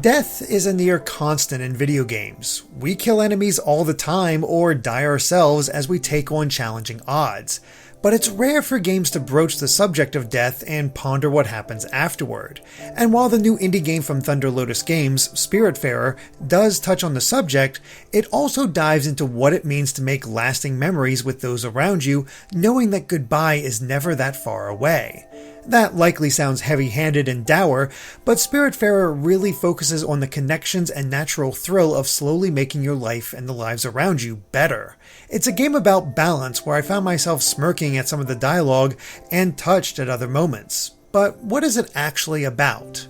Death is a near constant in video games. We kill enemies all the time or die ourselves as we take on challenging odds. But it's rare for games to broach the subject of death and ponder what happens afterward. And while the new indie game from Thunder Lotus Games, Spiritfarer, does touch on the subject, it also dives into what it means to make lasting memories with those around you, knowing that goodbye is never that far away. That likely sounds heavy-handed and dour, but Spiritfarer really focuses on the connections and natural thrill of slowly making your life and the lives around you better. It's a game about balance where I found myself smirking at some of the dialogue and touched at other moments. But what is it actually about?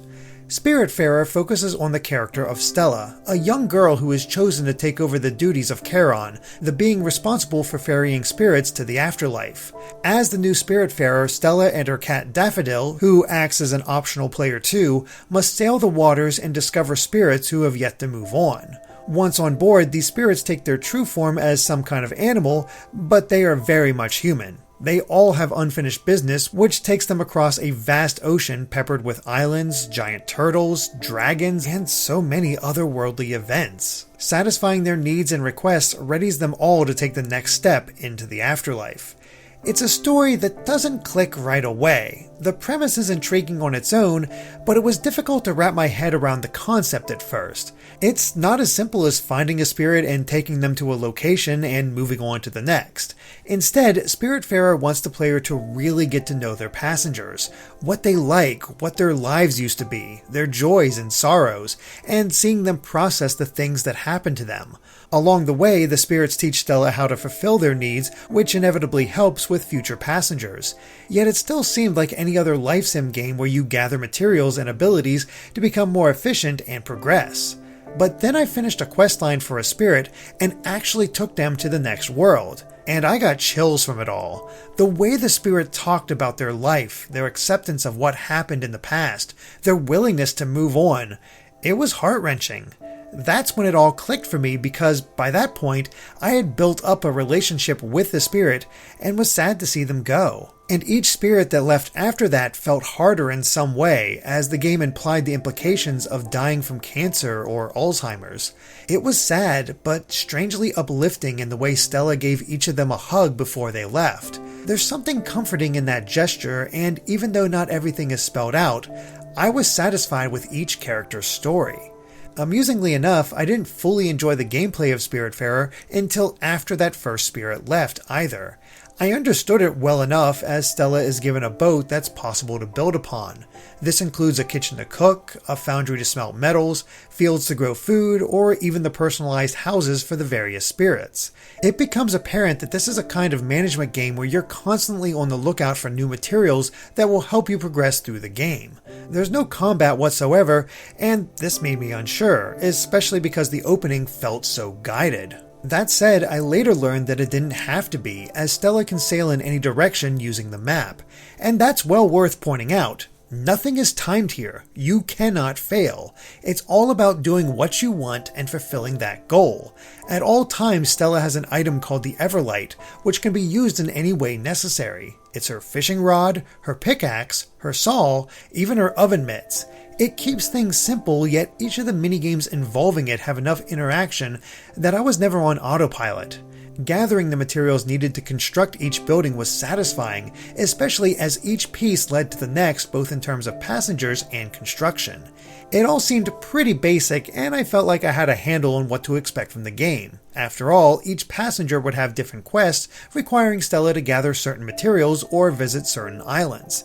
Spiritfarer focuses on the character of Stella, a young girl who is chosen to take over the duties of Charon, the being responsible for ferrying spirits to the afterlife. As the new Spiritfarer, Stella and her cat Daffodil, who acts as an optional player too, must sail the waters and discover spirits who have yet to move on. Once on board, these spirits take their true form as some kind of animal, but they are very much human. They all have unfinished business, which takes them across a vast ocean peppered with islands, giant turtles, dragons, and so many otherworldly events. Satisfying their needs and requests readies them all to take the next step into the afterlife. It's a story that doesn't click right away. The premise is intriguing on its own, but it was difficult to wrap my head around the concept at first. It's not as simple as finding a spirit and taking them to a location and moving on to the next. Instead, Spiritfarer wants the player to really get to know their passengers, what they like, what their lives used to be, their joys and sorrows, and seeing them process the things that happen to them. Along the way, the spirits teach Stella how to fulfill their needs, which inevitably helps with future passengers. Yet it still seemed like any other life sim game where you gather materials and abilities to become more efficient and progress. But then I finished a questline for a spirit and actually took them to the next world. And I got chills from it all. The way the spirit talked about their life, their acceptance of what happened in the past, their willingness to move on, it was heart-wrenching. That's when it all clicked for me because by that point, I had built up a relationship with the spirit and was sad to see them go. And each spirit that left after that felt harder in some way, as the game implied the implications of dying from cancer or Alzheimer's. It was sad, but strangely uplifting in the way Stella gave each of them a hug before they left. There's something comforting in that gesture, and even though not everything is spelled out, I was satisfied with each character's story. Amusingly enough, I didn't fully enjoy the gameplay of Spiritfarer until after that first spirit left either. I understood it well enough as Stella is given a boat that's possible to build upon. This includes a kitchen to cook, a foundry to smelt metals, fields to grow food, or even the personalized houses for the various spirits. It becomes apparent that this is a kind of management game where you're constantly on the lookout for new materials that will help you progress through the game. There's no combat whatsoever, and this made me unsure, especially because the opening felt so guided. That said, I later learned that it didn't have to be, as Stella can sail in any direction using the map. And that's well worth pointing out. Nothing is timed here. You cannot fail. It's all about doing what you want and fulfilling that goal. At all times, Stella has an item called the Everlight, which can be used in any way necessary. It's her fishing rod, her pickaxe, her saw, even her oven mitts. It keeps things simple, yet each of the minigames involving it have enough interaction that I was never on autopilot. Gathering the materials needed to construct each building was satisfying, especially as each piece led to the next both in terms of passengers and construction. It all seemed pretty basic, and I felt like I had a handle on what to expect from the game. After all, each passenger would have different quests requiring Stella to gather certain materials or visit certain islands.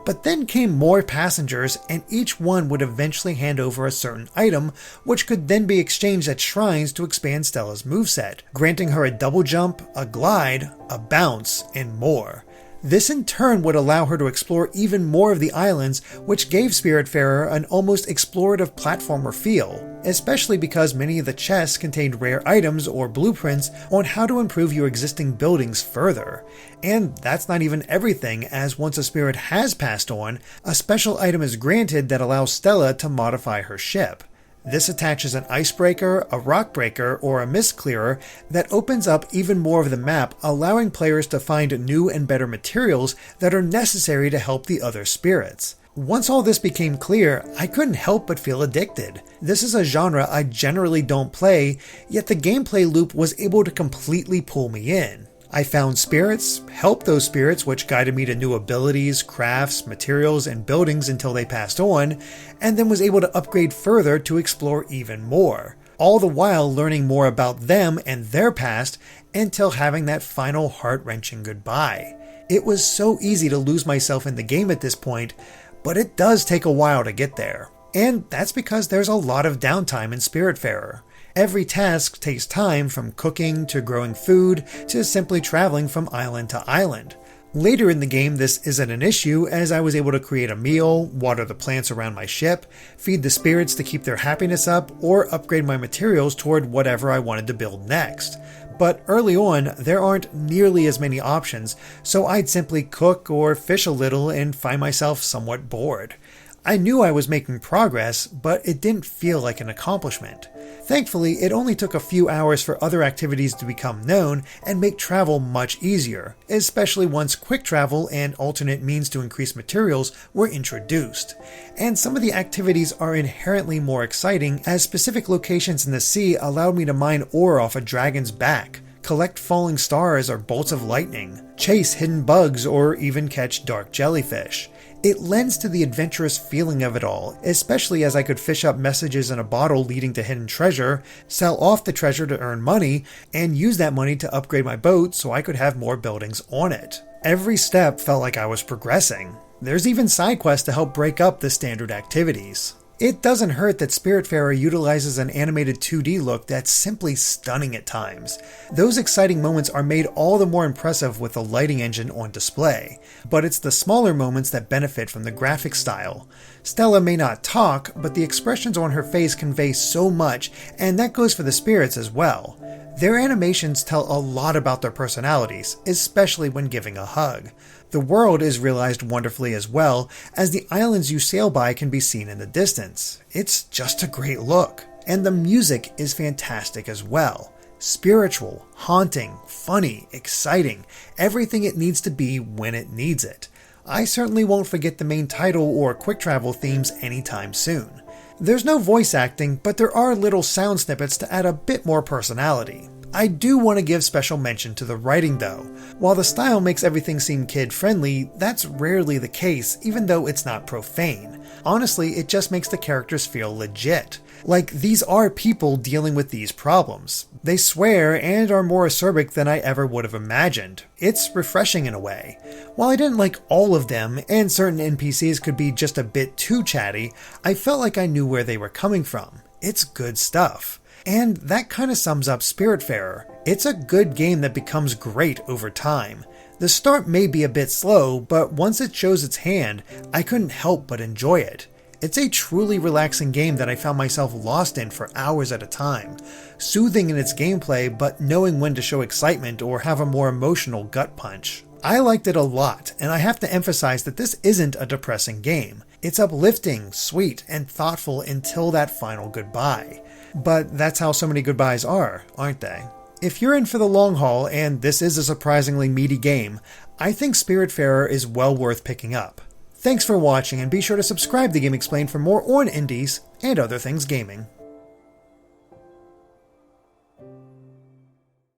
But then came more passengers, and each one would eventually hand over a certain item, which could then be exchanged at shrines to expand Stella's moveset, granting her a double jump, a glide, a bounce, and more. This in turn would allow her to explore even more of the islands, which gave Spiritfarer an almost explorative platformer feel, especially because many of the chests contained rare items or blueprints on how to improve your existing buildings further. And that's not even everything, as once a spirit has passed on, a special item is granted that allows Stella to modify her ship. This attaches an icebreaker, a rock breaker, or a mist clearer that opens up even more of the map, allowing players to find new and better materials that are necessary to help the other spirits. Once all this became clear, I couldn't help but feel addicted. This is a genre I generally don't play, yet the gameplay loop was able to completely pull me in. I found spirits, helped those spirits, which guided me to new abilities, crafts, materials, and buildings until they passed on, and then was able to upgrade further to explore even more. All the while learning more about them and their past until having that final heart-wrenching goodbye. It was so easy to lose myself in the game at this point, but it does take a while to get there. And that's because there's a lot of downtime in Spiritfarer. Every task takes time, from cooking to growing food to simply traveling from island to island. Later in the game, this isn't an issue, as I was able to create a meal, water the plants around my ship, feed the spirits to keep their happiness up, or upgrade my materials toward whatever I wanted to build next. But early on, there aren't nearly as many options, so I'd simply cook or fish a little and find myself somewhat bored. I knew I was making progress, but it didn't feel like an accomplishment. Thankfully, it only took a few hours for other activities to become known and make travel much easier, especially once quick travel and alternate means to increase materials were introduced. And some of the activities are inherently more exciting, as specific locations in the sea allowed me to mine ore off a dragon's back, collect falling stars or bolts of lightning, chase hidden bugs, or even catch dark jellyfish. It lends to the adventurous feeling of it all, especially as I could fish up messages in a bottle leading to hidden treasure, sell off the treasure to earn money, and use that money to upgrade my boat so I could have more buildings on it. Every step felt like I was progressing. There's even side quests to help break up the standard activities. It doesn't hurt that Spiritfarer utilizes an animated 2D look that's simply stunning at times. Those exciting moments are made all the more impressive with the lighting engine on display, but it's the smaller moments that benefit from the graphic style. Stella may not talk, but the expressions on her face convey so much, and that goes for the spirits as well. Their animations tell a lot about their personalities, especially when giving a hug. The world is realized wonderfully as well, as the islands you sail by can be seen in the distance. It's just a great look. And the music is fantastic as well. Spiritual, haunting, funny, exciting, everything it needs to be when it needs it. I certainly won't forget the main title or quick travel themes anytime soon. There's no voice acting, but there are little sound snippets to add a bit more personality. I do want to give special mention to the writing though. While the style makes everything seem kid-friendly, that's rarely the case, even though it's not profane. Honestly, it just makes the characters feel legit. Like, these are people dealing with these problems. They swear and are more acerbic than I ever would have imagined. It's refreshing in a way. While I didn't like all of them, and certain NPCs could be just a bit too chatty, I felt like I knew where they were coming from. It's good stuff. And that kind of sums up Spiritfarer. It's a good game that becomes great over time. The start may be a bit slow, but once it shows its hand, I couldn't help but enjoy it. It's a truly relaxing game that I found myself lost in for hours at a time. Soothing in its gameplay, but knowing when to show excitement or have a more emotional gut punch. I liked it a lot, and I have to emphasize that this isn't a depressing game. It's uplifting, sweet, and thoughtful until that final goodbye. But that's how so many goodbyes are, aren't they? If you're in for the long haul, and this is a surprisingly meaty game, I think Spiritfarer is well worth picking up. Thanks for watching, and be sure to subscribe to Game Explained for more on indies and other things gaming.